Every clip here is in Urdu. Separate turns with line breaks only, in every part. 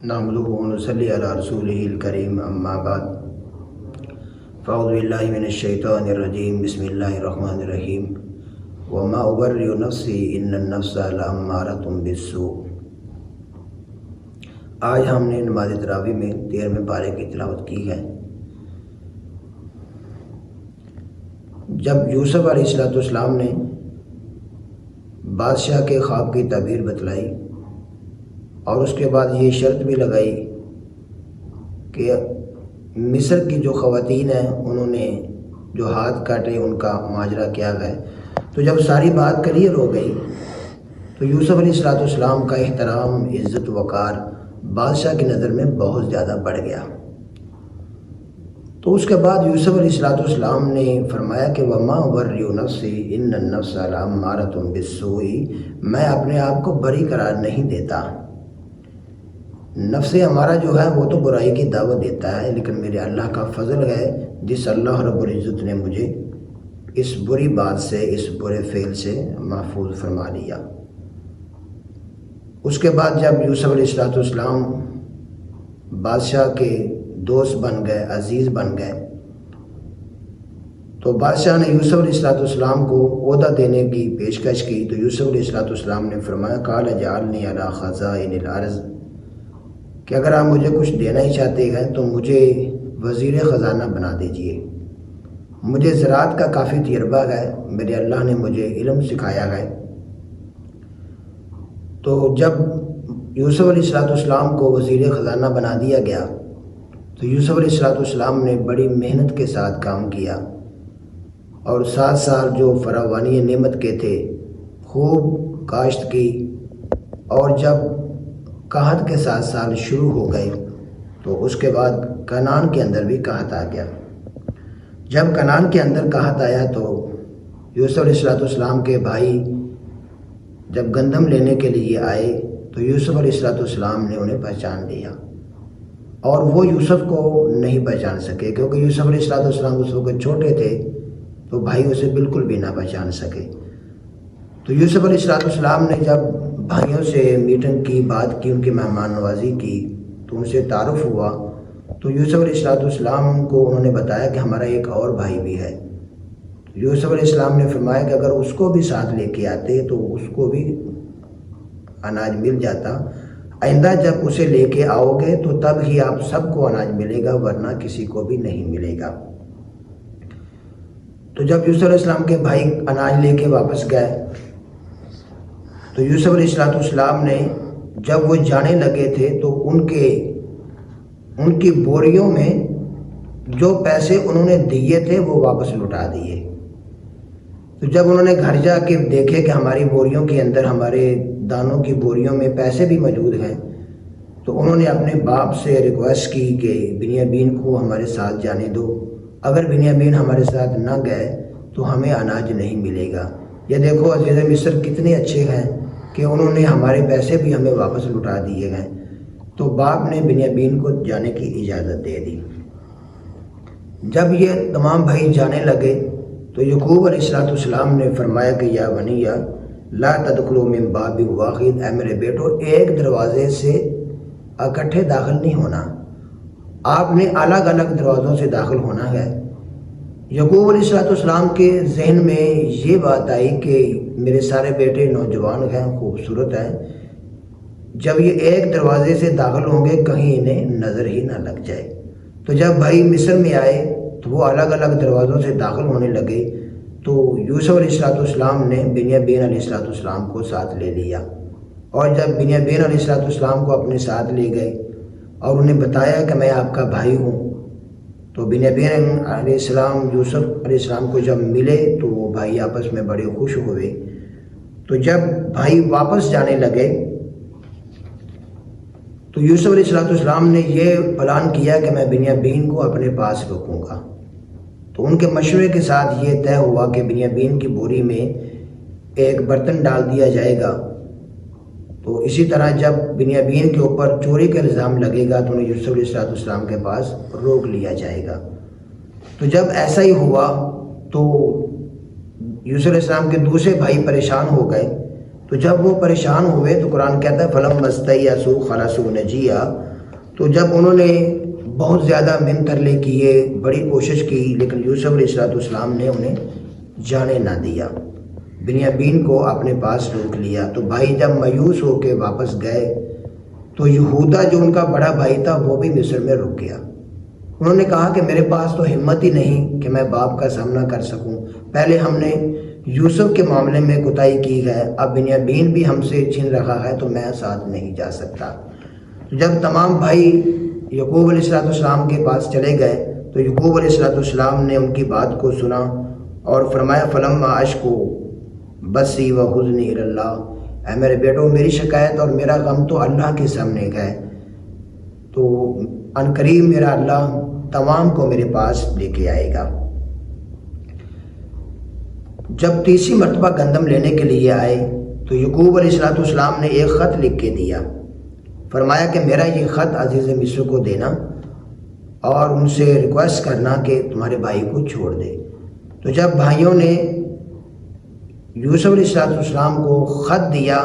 نحمده ونصلي على رسوله الكريم اما بعد فاعوذ باللہ من الشیطان الرجیم بسم اللہ الرحمن الرحیم وما ابرئ نفسی ان النفس لامارۃ بالسوء۔ آج ہم نے نماز تراویح میں 13ویں پارے کی تلاوت کی ہے۔ جب یوسف علیہ السلام نے بادشاہ کے خواب کی تعبیر بتلائی اور اس کے بعد یہ شرط بھی لگائی کہ مصر کی جو خواتین ہیں انہوں نے جو ہاتھ کاٹے ان کا ماجرا کیا گیا، تو جب ساری بات کلیئر ہو گئی تو یوسف علیہ السلام کا احترام، عزت، وقار بادشاہ کی نظر میں بہت زیادہ بڑھ گیا۔ تو اس کے بعد یوسف علیہ السلام نے فرمایا کہ وَمَا أُبَرِّئُ نَفْسِي إِنَّ النَّفْسَ لَأَمَّارَةٌ بِالسُّوءِ، میں اپنے آپ کو بری قرار نہیں دیتا۔ نفس ہمارا جو ہے وہ تو برائی کی دعوت دیتا ہے، لیکن میرے اللہ کا فضل ہے جس اللہ رب العزت نے مجھے اس بری بات سے، اس برے فعل سے محفوظ فرما لیا۔ اس کے بعد جب یوسف علیہ السلام بادشاہ کے دوست بن گئے، عزیز بن گئے، تو بادشاہ نے یوسف علیہ السلام کو عہدہ دینے کی پیشکش کی۔ تو یوسف علیہ السلام نے فرمایا قال اجعلنی علی خزائن الارض، کہ اگر آپ مجھے کچھ دینا ہی چاہتے ہیں تو مجھے وزیر خزانہ بنا دیجئے۔ مجھے زراعت کا کافی تجربہ ہے، میرے اللہ نے مجھے علم سکھایا ہے۔ تو جب یوسف علیہ السلام کو وزیر خزانہ بنا دیا گیا تو یوسف علیہ السلام نے بڑی محنت کے ساتھ کام کیا اور 7 سال جو فراوانی نعمت کے تھے خوب کاشت کی، اور جب قحط کے 7 سال شروع ہو گئے تو اس کے بعد کنعان کے اندر بھی قحط آ گیا۔ جب کنعان کے اندر قحط آیا تو یوسف علیہ السلام کے بھائی جب گندم لینے کے لیے آئے تو یوسف علیہ السلام نے انہیں پہچان لیا، اور وہ یوسف کو نہیں پہچان سکے کیونکہ یوسف علیہ السلام اس وقت چھوٹے تھے، تو بھائی اسے بالکل بھی نہ پہچان سکے۔ تو یوسف علیہ السلام نے جب بھائیوں سے میٹنگ کی، بات کی، ان کی مہمان نوازی کی، تو ان سے تعارف ہوا، تو یوسف علیہ السلام کو انہوں نے بتایا کہ ہمارا ایک اور بھائی بھی ہے۔ یوسف علیہ السلام نے فرمایا کہ اگر اس کو بھی ساتھ لے کے آتے تو اس کو بھی اناج مل جاتا، آئندہ جب اسے لے کے آؤ گے تو تب ہی آپ سب کو اناج ملے گا، ورنہ کسی کو بھی نہیں ملے گا۔ تو جب یوسف علیہ السلام کے بھائی اناج لے کے واپس گئے تو یوسف علیہ السلام نے جب وہ جانے لگے تھے تو ان کی بوریوں میں جو پیسے انہوں نے دیے تھے وہ واپس لوٹا دیے۔ تو جب انہوں نے گھر جا کے دیکھے کہ ہماری بوریوں کے اندر، ہمارے دانوں کی بوریوں میں پیسے بھی موجود ہیں، تو انہوں نے اپنے باپ سے ریکویسٹ کی کہ بنیامین کو ہمارے ساتھ جانے دو، اگر بنیامین ہمارے ساتھ نہ گئے تو ہمیں اناج نہیں ملے گا۔ یہ دیکھو عزیز مصر کتنے اچھے ہیں کہ انہوں نے ہمارے پیسے بھی ہمیں واپس لوٹا دیے گئے۔ تو باپ نے بنیامین کو جانے کی اجازت دے دی۔ جب یہ تمام بھائی جانے لگے تو یعقوب علیہ السلام نے فرمایا کہ یا بنی لا تدخلوا من باب واحد، اے میرے بیٹو ایک دروازے سے اکٹھے داخل نہیں ہونا، آپ نے الگ الگ دروازوں سے داخل ہونا ہے۔ یعقوب علیہ السلام کے ذہن میں یہ بات آئی کہ میرے سارے بیٹے نوجوان ہیں، خوبصورت ہیں، جب یہ ایک دروازے سے داخل ہوں گے کہیں انہیں نظر ہی نہ لگ جائے۔ تو جب بھائی مصر میں آئے تو وہ الگ الگ دروازوں سے داخل ہونے لگے، تو یوسف علیہ السلام نے بنیامین علیہ السلام کو ساتھ لے لیا، اور جب بنیامین علیہ السلام کو اپنے ساتھ لے گئے اور انہیں بتایا کہ میں آپ کا بھائی ہوں، تو بنیامین علیہ السلام یوسف علیہ السلام کو جب ملے تو وہ بھائی آپس میں بڑے خوش ہوئے۔ تو جب بھائی واپس جانے لگے تو یوسف علیہ السلام نے یہ پلان کیا کہ میں بنیامین کو اپنے پاس رکھوں گا۔ تو ان کے مشورے کے ساتھ یہ طے ہوا کہ بنیامین کی بوری میں ایک برتن ڈال دیا جائے گا، تو اسی طرح جب بنیامین کے اوپر چوری کا الزام لگے گا تو انہیں یوسف علیہ السلام کے پاس روک لیا جائے گا۔ تو جب ایسا ہی ہوا تو یوسف علیہ السلام کے دوسرے بھائی پریشان ہو گئے، تو جب وہ پریشان ہوئے تو قرآن کہتا ہے فَلَمَّا اسْتَيْأَسُوا خَلَصُوا نَجِيًّا، تو جب انہوں نے بہت زیادہ من ترلے کیے، بڑی کوشش کی، لیکن یوسف علیہ السلام نے انہیں جانے نہ دیا، بنیامین کو اپنے پاس روک لیا۔ تو بھائی جب مایوس ہو کے واپس گئے تو یہودا جو ان کا بڑا بھائی تھا وہ بھی مصر میں رک گیا۔ انہوں نے کہا کہ میرے پاس تو ہمت ہی نہیں کہ میں باپ کا سامنا کر سکوں، پہلے ہم نے یوسف کے معاملے میں کوتاہی کی ہے، اب بنیامین بھی ہم سے چھن رہا ہے تو میں ساتھ نہیں جا سکتا۔ جب تمام بھائی یعقوب علیہ السلام کے پاس چلے گئے تو یعقوب علیہ السلام نے ان کی بات کو سنا اور فرمایا فلما اشکو بسی و حزنی الی اللہ، اے میرے بیٹوں میری شکایت اور میرا غم تو اللہ کے سامنے گئے، تو عنقریب میرا اللہ تمام کو میرے پاس لے کے آئے گا۔ جب تیسری مرتبہ گندم لینے کے لیے آئے تو یعقوب علیہ السلام نے ایک خط لکھ کے دیا، فرمایا کہ میرا یہ خط عزیز مصر کو دینا اور ان سے ریکویسٹ کرنا کہ تمہارے بھائی کو چھوڑ دے۔ تو جب بھائیوں نے یوسف علیہ السلام کو خط دیا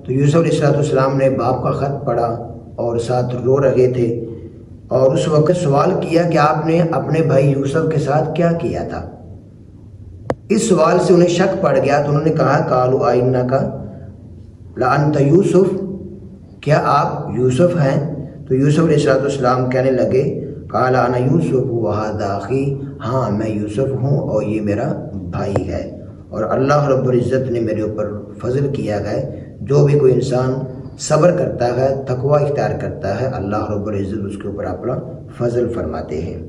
تو یوسف علیہ السلام نے باپ کا خط پڑھا اور ساتھ رو رہے تھے، اور اس وقت سوال کیا کہ آپ نے اپنے بھائی یوسف کے ساتھ کیا کیا تھا۔ اس سوال سے انہیں شک پڑ گیا تو انہوں نے کہا قالوا انک لانت یوسف، کیا آپ یوسف ہیں؟ تو یوسف علیہ السلام کہنے لگے قال انا یوسف وھذا اخی، ہاں میں یوسف ہوں اور یہ میرا بھائی ہے، اور اللہ رب العزت نے میرے اوپر فضل کیا ہے۔ جو بھی کوئی انسان صبر کرتا ہے، تقوی اختیار کرتا ہے، اللہ رب العزت اس کے اوپر اپنا فضل فرماتے ہیں۔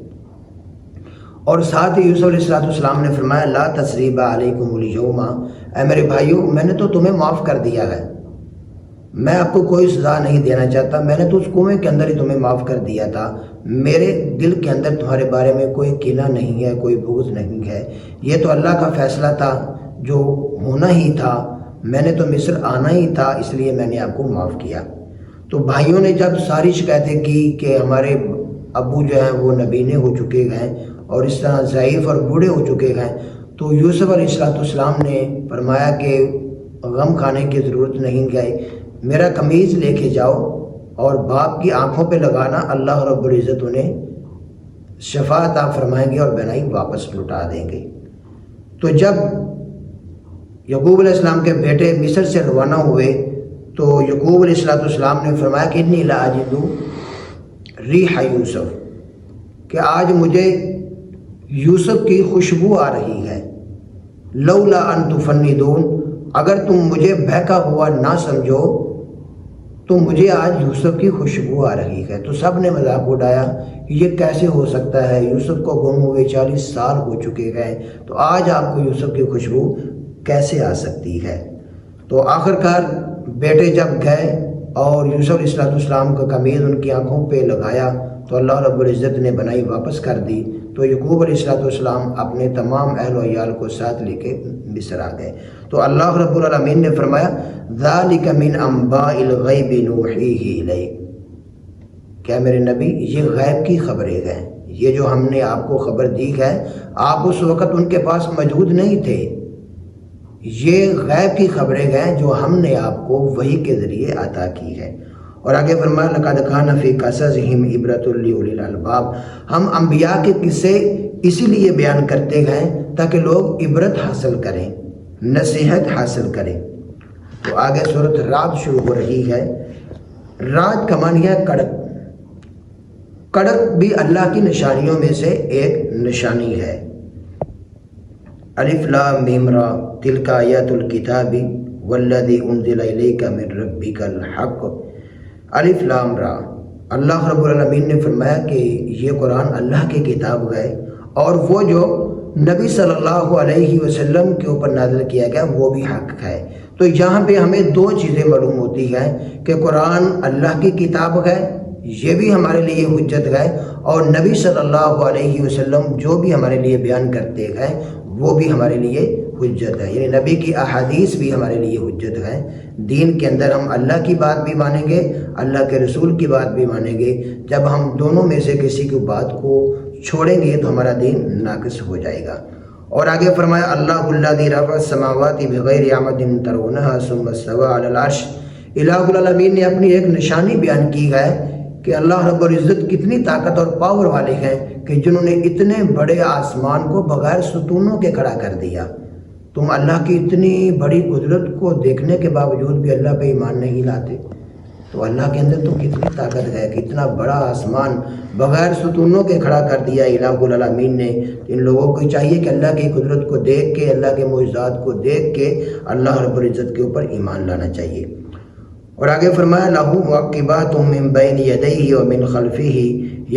اور ساتھ ہی یوسف علیہ السلام نے فرمایا لا تثریب علیکم اليوم، اے میرے بھائیوں میں نے تو تمہیں معاف کر دیا ہے، میں آپ کو کوئی سزا نہیں دینا چاہتا، میں نے تو اس کنویں کے اندر ہی تمہیں معاف کر دیا تھا، میرے دل کے اندر تمہارے بارے میں کوئی کینہ نہیں ہے، کوئی بغض نہیں ہے، یہ تو اللہ کا فیصلہ تھا جو ہونا ہی تھا، میں نے تو مصر آنا ہی تھا، اس لیے میں نے آپ کو معاف کیا۔ تو بھائیوں نے جب ساری شکایتیں کی کہ ہمارے ابو جو ہیں وہ نبینے ہو چکے ہیں اور اس طرح ضعیف اور بوڑھے ہو چکے ہیں، تو یوسف علیہ السلام نے فرمایا کہ غم کھانے کی ضرورت نہیں ہے، میرا قمیض لے کے جاؤ اور باپ کی آنکھوں پہ لگانا، اللہ رب العزت انہیں شفا عطا فرمائیں گے اور بینائی واپس لوٹا دیں گے۔ تو جب یعقوب علیہ السلام کے بیٹے مصر سے روانہ ہوئے تو یعقوب علیہ السلام نے فرمایا کہ انی لاجد ریح یوسف، کہ آج مجھے یوسف کی خوشبو آ رہی ہے، لولا ان تفندون، اگر تم مجھے بہکا ہوا نہ سمجھو تو مجھے آج یوسف کی خوشبو آ رہی ہے۔ تو سب نے مذاق اڑایا، یہ کیسے ہو سکتا ہے، یوسف کو گم ہوئے 40 سال ہو چکے ہیں، تو آج آپ کو یوسف کی خوشبو کیسے آ سکتی ہے۔ تو آخرکار بیٹے جب گئے اور یوسف علیہ السلام کا قمیض ان کی آنکھوں پہ لگایا تو اللہ رب العزت نے بنائی واپس کر دی، تو یعقوب علیہ السلام اپنے تمام اہل و عیال کو ساتھ لے کے مصر آ گئے۔ تو اللہ رب العالمین نے فرمایا ذالک من انباء الغیب نوحیہ الیک، کیا میرے نبی یہ غیب کی خبریں ہیں، یہ جو ہم نے آپ کو خبر دی ہے، آپ اس وقت ان کے پاس موجود نہیں تھے، یہ غیب کی خبریں ہیں جو ہم نے آپ کو وحی کے ذریعے عطا کی ہے۔ اور آگے فرمایا لقد کان فی قصصہم عبرۃ لأولی الالباب، ہم انبیاء کے قصے اسی لیے بیان کرتے ہیں تاکہ لوگ عبرت حاصل کریں، نصیحت حاصل کریں۔ تو آگے سورۃ رعد شروع ہو رہی ہے۔ رعد کا معنی ہے کڑک، کڑک بھی اللہ کی نشانیوں میں سے ایک نشانی ہے۔ الف لام میم را تلک آیات الکتاب والذی انزل الیک من ربک الحق، الف لام را، اللہ رب العالمین نے فرمایا کہ یہ قرآن اللہ کی کتاب ہے اور وہ جو نبی صلی اللہ علیہ وسلم کے اوپر نازل کیا گیا وہ بھی حق ہے۔ تو یہاں پہ ہمیں دو چیزیں معلوم ہوتی ہیں کہ قرآن اللہ کی کتاب ہے، یہ بھی ہمارے لیے حجت ہے، اور نبی صلی اللہ علیہ وسلم جو بھی ہمارے لیے بیان کرتے ہیں وہ بھی ہمارے لیے حجت ہے، یعنی نبی کی احادیث بھی ہمارے لیے حجت ہے۔ دین کے اندر ہم اللہ کی بات بھی مانیں گے، اللہ کے رسول کی بات بھی مانیں گے، جب ہم دونوں میں سے کسی کی بات کو چھوڑیں گے تو ہمارا دین ناقص ہو جائے گا۔ اور آگے فرمایا اللہ الذی رفع السماوات بغیر عمد ترونها ثم استوى علی العرش، الہ العالمین نے اپنی ایک نشانی بیان کی ہے کہ اللہ رب العزت کتنی طاقت اور پاور والے ہیں کہ جنہوں نے اتنے بڑے آسمان کو بغیر ستونوں کے کھڑا کر دیا۔ تم اللہ کی اتنی بڑی قدرت کو دیکھنے کے باوجود بھی اللہ پہ ایمان نہیں لاتے، تو اللہ کے اندر تو کتنی طاقت ہے کہ اتنا بڑا آسمان بغیر ستونوں کے کھڑا کر دیا الہ العالمین نے۔ ان لوگوں کو چاہیے کہ اللہ کی قدرت کو دیکھ کے، اللہ کے معجزات کو دیکھ کے اللہ رب العزت کے اوپر ایمان لانا چاہیے۔ اور آگے فرمایا لَهُ مُعَقِّبَاتٌ مِّن بَيْنِ يَدَيْهِ وَمِنْ خَلْفِهِ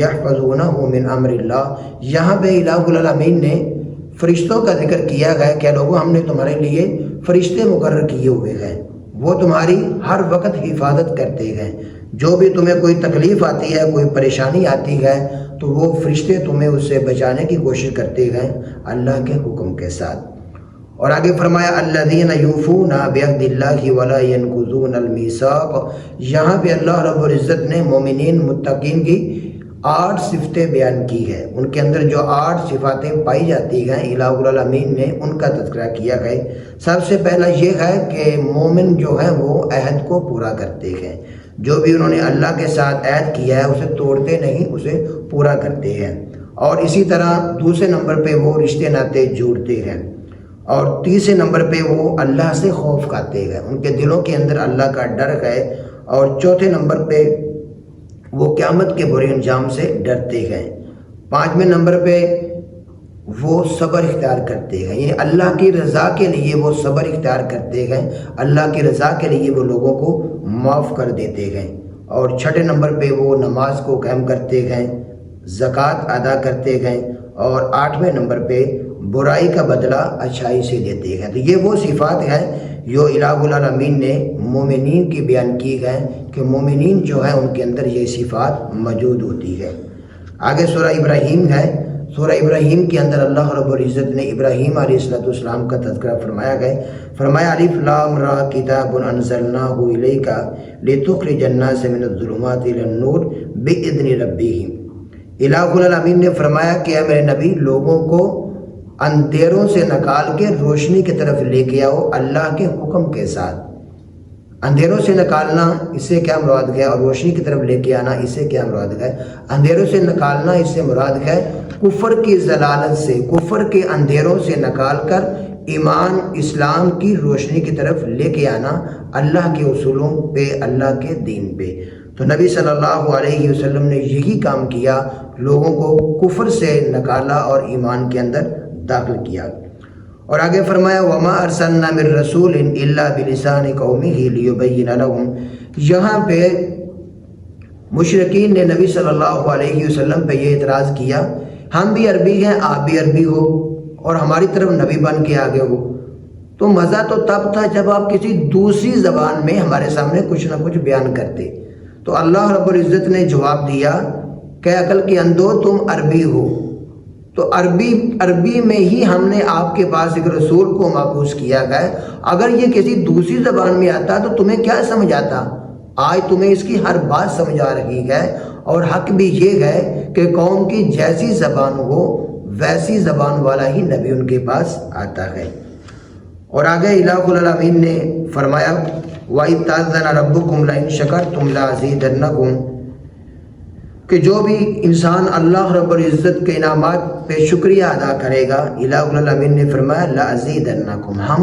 يَحْفَظُونَهُ مِنْ أَمْرِ اللَّهِ۔ یہاں پہ الہ العالمین نے فرشتوں کا ذکر کیا گیا کہ لوگوں ہم نے تمہارے لیے فرشتے مقرر کیے ہوئے ہیں، وہ تمہاری ہر وقت حفاظت کرتے ہیں۔ جو بھی تمہیں کوئی تکلیف آتی ہے، کوئی پریشانی آتی ہے، تو وہ فرشتے تمہیں اس سے بچانے کی کوشش کرتے ہیں اللہ کے حکم کے ساتھ۔ اور آگے فرمایا الذین یوفون بعہد اللہ ولا ینقضون المیثاق۔ یہاں پہ اللہ رب العزت نے مومنین متقین کی 8 صفتیں بیان کی ہے، ان کے اندر جو 8 صفاتیں پائی جاتی ہیں الہ العالمین نے ان کا تذکرہ کیا ہے۔ سب سے پہلا یہ ہے کہ مومن جو ہے وہ عہد کو پورا کرتے ہیں، جو بھی انہوں نے اللہ کے ساتھ عہد کیا ہے اسے توڑتے نہیں، اسے پورا کرتے ہیں۔ اور اسی طرح دوسرے نمبر پہ وہ رشتے ناطے جوڑتے ہیں، اور تیسرے نمبر پہ وہ اللہ سے خوف کھاتے ہیں، ان کے دلوں کے اندر اللہ کا ڈر ہے۔ اور چوتھے نمبر پہ وہ قیامت کے برے انجام سے ڈرتے ہیں۔ 5ویں نمبر پہ وہ صبر اختیار کرتے ہیں، یعنی اللہ کی رضا کے لیے وہ صبر اختیار کرتے ہیں، اللہ کی رضا کے لیے وہ لوگوں کو معاف کر دیتے ہیں۔ اور 6 نمبر پہ وہ نماز کو قائم کرتے ہیں، زکوٰۃ ادا کرتے ہیں، اور 8ویں نمبر پہ برائی کا بدلہ اچھائی سے دیتے ہیں۔ تو یہ وہ صفات ہیں جو الہ العالمین نے مومنین کی بیان کی ہے کہ مومنین جو ہیں ان کے اندر یہ صفات موجود ہوتی ہے۔ آگے سورہ ابراہیم ہے، سورہ ابراہیم کے اندر اللہ رب العزت نے ابراہیم علیہ السلام کا تذکرہ فرمایا گیا، فرمایا الف لام را کتاب انزلناہ الیک لتخرج الناس من الظلمات الی النور باذن ربہم۔ الہ العالمین نے فرمایا کہ اے میرے نبی لوگوں کو اندھیروں سے نکال کے روشنی کی طرف لے کے آؤ اللہ کے حکم کے ساتھ۔ اندھیروں سے نکالنا اس سے کیا مراد ہے، اور روشنی کی طرف لے کے آنا اس سے کیا مراد ہے؟ اندھیروں سے نکالنا اس سے مراد ہے کفر کی ضلالت سے، کفر کے اندھیروں سے نکال کر ایمان اسلام کی روشنی کی طرف لے کے آنا، اللہ کے اصولوں پہ، اللہ کے دین پہ۔ تو نبی صلی اللہ علیہ وسلم نے یہی کام کیا، لوگوں کو کفر سے نکالا اور ایمان کے اندر داخل کیا۔ اور آگے فرمایا وَمَا أَرْسَلْنَا مِن رَّسُولٍ إِلَّا بِلِسَانِ قَوْمِهِ لِيُبَيِّنَ لَهُمْ۔ یہاں پہ مشرکین نے نبی صلی اللہ علیہ وسلم پہ یہ اعتراض کیا، ہم بھی عربی ہیں، آپ بھی عربی ہو، اور ہماری طرف نبی بن کے آگے ہو، تو مزہ تو تب تھا جب آپ کسی دوسری زبان میں ہمارے سامنے کچھ نہ کچھ بیان کرتے۔ تو اللہ رب العزت نے جواب دیا کہ عقل کے اندھو تم عربی ہو، تو عربی میں ہی ہم نے آپ کے پاس ایک رسول کو مبعوث کیا ہے، اگر یہ کسی دوسری زبان میں آتا تو تمہیں کیا سمجھ آتا؟ آج تمہیں اس کی ہر بات سمجھ آ رہی ہے، اور حق بھی یہ ہے کہ قوم کی جیسی زبان ہو ویسی زبان والا ہی نبی ان کے پاس آتا ہے۔ اور آگے الہ العالمین نے فرمایا وَإِذْ تَأَذَّنَ رَبُّكُمْ لَئِن شَكَرْتُمْ لَأَزِيدَنَّكُمْ، کہ جو بھی انسان اللہ رب العزت کے انعامات پہ شکریہ ادا کرے گا، الہ العالمین نے فرمایا لَأَزِيدَنَّكُمْ، ہم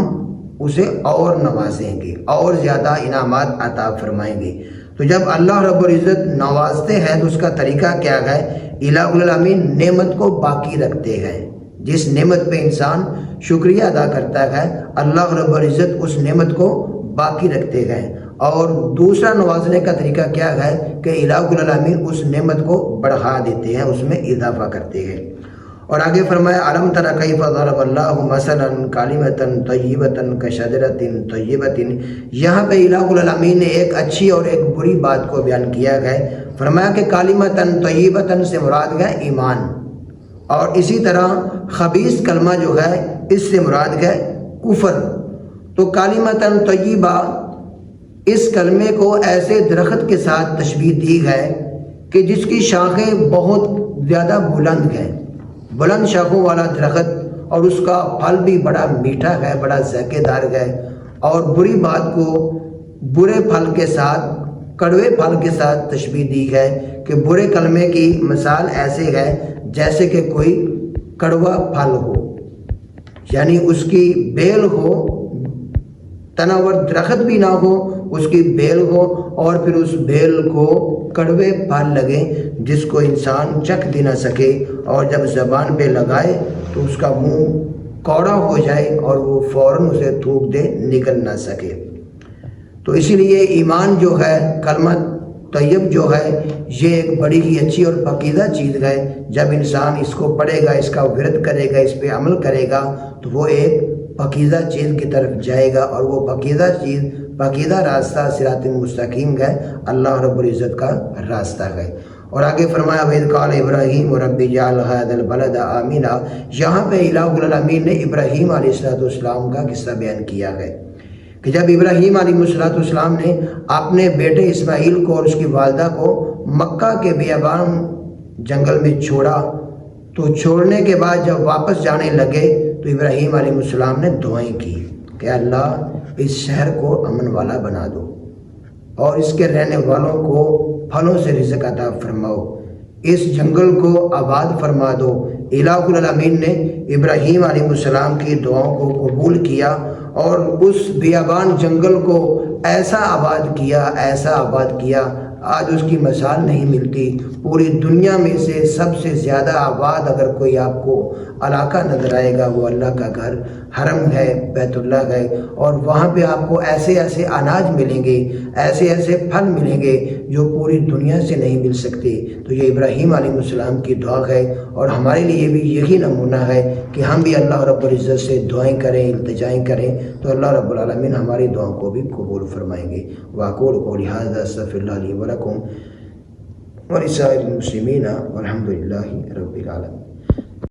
اسے اور نوازیں گے، اور زیادہ انعامات عطا فرمائیں گے۔ تو جب اللہ رب العزت نوازتے ہیں تو اس کا طریقہ کیا ہے؟ الہ العالمین نعمت کو باقی رکھتے ہیں، جس نعمت پہ انسان شکریہ ادا کرتا ہے اللہ رب العزت اس نعمت کو باقی رکھتے ہیں۔ اور دوسرا نوازنے کا طریقہ کیا ہے کہ الہ العالمین اس نعمت کو بڑھا دیتے ہیں، اس میں اضافہ کرتے ہیں۔ اور آگے فرمایا الم تر کیف ضرب اللہ مثلا کلمۃ طیبۃ کشجرۃ طیبۃ۔ یہاں پہ الہ العالمین نے ایک اچھی اور ایک بری بات کو بیان کیا ہے، فرمایا کہ کلمۃ طیبۃ سے مراد ہے ایمان، اور اسی طرح خبیث کلمہ جو ہے اس سے مراد ہے کفر۔ تو کلمۃ طیبہ، اس کلمے کو ایسے درخت کے ساتھ تشبیہ دی ہے کہ جس کی شاخیں بہت زیادہ بلند ہیں، بلند شاخوں والا درخت، اور اس کا پھل بھی بڑا میٹھا ہے، بڑا ذائقے دار ہے، اور بری بات کو برے پھل کے ساتھ کڑوے پھل کے ساتھ تشبیہ دی ہے کہ برے کلمے کی مثال ایسے ہے جیسے کہ کوئی کڑوا پھل ہو، یعنی اس کی بیل ہو، تناور درخت بھی نہ ہو، اس کی بیل ہو اور پھر اس بیل کو کڑوے پھل لگے جس کو انسان چکھ بھی نہ سکے، اور جب زبان پہ لگائے تو اس کا منہ کوڑا ہو جائے اور وہ فوراً اسے تھوک دے، نکل نہ سکے۔ تو اسی لیے ایمان جو ہے، کلمہ طیب جو ہے، یہ ایک بڑی ہی اچھی اور پاکیزہ چیز ہے۔ جب انسان اس کو پڑھے گا، اس کا ورد کرے گا، اس پہ عمل کرے گا تو وہ ایک پاکیزہ چیز کی طرف جائے گا، اور وہ پاکیزہ چیز، پاکیزہ راستہ صراط مستقیم ہے، اللہ رب العزت کا راستہ ہے۔ اور آگے فرمایا وَإِذْ قَالَ إِبْرَاهِيمُ رَبِّ اجْعَلْ هَٰذَا الْبَلَدَ آمِنًا، یہاں پہ الہ العالمین نے ابراہیم علیہ السلام کا قصہ بیان کیا ہے کہ جب ابراہیم علیہ السلام نے اپنے بیٹے اسماعیل کو اور اس کی والدہ کو مکہ کے بیابان جنگل میں چھوڑا، تو چھوڑنے کے بعد جب واپس جانے لگے تو ابراہیم علیہ السلام نے دعائیں کی کہ اللہ اس شہر کو امن والا بنا دو اور اس کے رہنے والوں کو پھلوں سے رزق عطا فرماؤ، اس جنگل کو آباد فرما دو۔ الہ العالمین نے ابراہیم علیہ السلام کی دعاؤں کو قبول کیا اور اس بیابان جنگل کو ایسا آباد کیا، ایسا آباد کیا، آج اس کی مثال نہیں ملتی۔ پوری دنیا میں سے سب سے زیادہ آباد اگر کوئی آپ کو علاقہ نظر آئے گا وہ اللہ کا گھر حرم ہے، بیت اللہ ہے، اور وہاں پہ آپ کو ایسے ایسے اناج ملیں گے، ایسے ایسے پھل ملیں گے جو پوری دنیا سے نہیں مل سکتے۔ تو یہ ابراہیم علیہ السلام کی دعا ہے، اور ہمارے لیے بھی یہی نمونہ ہے کہ ہم بھی اللہ رب العزت سے دعائیں کریں، التجائیں کریں، تو اللہ رب العالمین ہماری دعاؤں کو بھی قبول فرمائیں گے۔ وَأَقُولُ قَوْلِي هَٰذَا أَسْتَغْفِرُ اللَّهَ لِي وَلَكُمْ وَلِسَائِرِ الْمُسْلِمِينَ وَالْحَمْدُ لِلَّهِ رَبِّ الْعَالَمِينَ۔